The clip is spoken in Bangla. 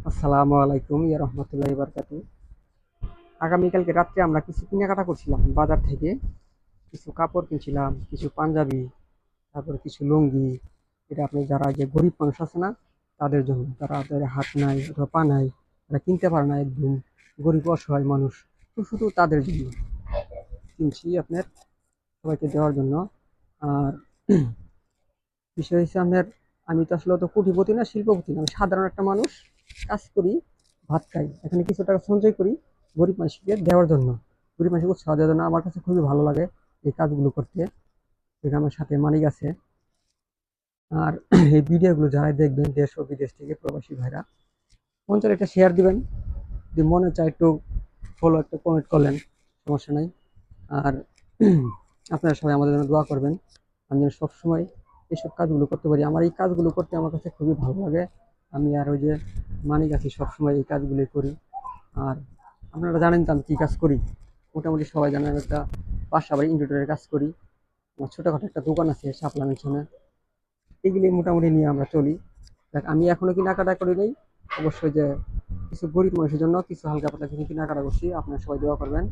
আসসালামু আলাইকুম ইয়া রহমতুল্লাহি বারাকাতু। আগামীকালকে রাত্রে আমরা কিছু কেনাকাটা করছিলাম বাজার থেকে। কিছু কাপড় কিনছিলাম, কিছু পাঞ্জাবি, তারপর কিছু লুঙ্গি। এটা আপনি যারা যে গরিব মানুষ আছে না, তাদের জন্য, যাদের হাত নাই অথবা পা নাই, তারা কিনতে পারে না, একদম গরিব অসহায় মানুষ, তো শুধু তাদের জন্য কিনছি আপনার, সবাইকে দেওয়ার জন্য। আর বিষয় হচ্ছে আপনার, আমি তো আসলে অত কোটিপতি না, শিল্পপতি না, আমি সাধারণ একটা মানুষ, কাজ করি, ভাত খাই, এখানে কিছু টাকা সঞ্চয় করি গরিব মানুষকে দেওয়ার জন্য, গরিব মানুষকে উৎসাহ দেওয়ার জন্য। আমার কাছে খুবই ভালো লাগে এই কাজগুলো করতে। এখানে আমার সাথে মানিক আছে। আর এই ভিডিওগুলো যারা দেখবেন দেশ ও বিদেশ থেকে প্রবাসী ভাইরা, মন চাইলে একটা শেয়ার দিবেন, যদি মনে চায় একটু ফলো, একটা কমেন্ট করলেন, সমস্যা নাই। আর আপনারা সবাই আমাদের জন্য দোয়া করবেন, আমি যেন সবসময় এইসব কাজগুলো করতে পারি। আমার এই কাজগুলো করতে আমার কাছে খুবই ভালো লাগে। আমি আর ওই যে মানিক আছি, সবসময় এই কাজগুলোই করি। আর আপনারা জানেন তো আমি কী কাজ করি, মোটামুটি সবাই জানেন, আমি একটা বাসা বাড়ি ইন্টেরিয়রের কাজ করি। আমার ছোটোখাটো একটা দোকান আছে শাপলা মেনশনে, এগুলি মোটামুটি নিয়ে আমরা চলি। দেখ, আমি এখনো কেনাকাটা করি নাই, অবশ্যই যে কিছু গরিব মানুষের জন্য কিছু হালকা পাতলা কিছু কেনাকাটা করছি, আপনারা সবাই দোয়া করবেন।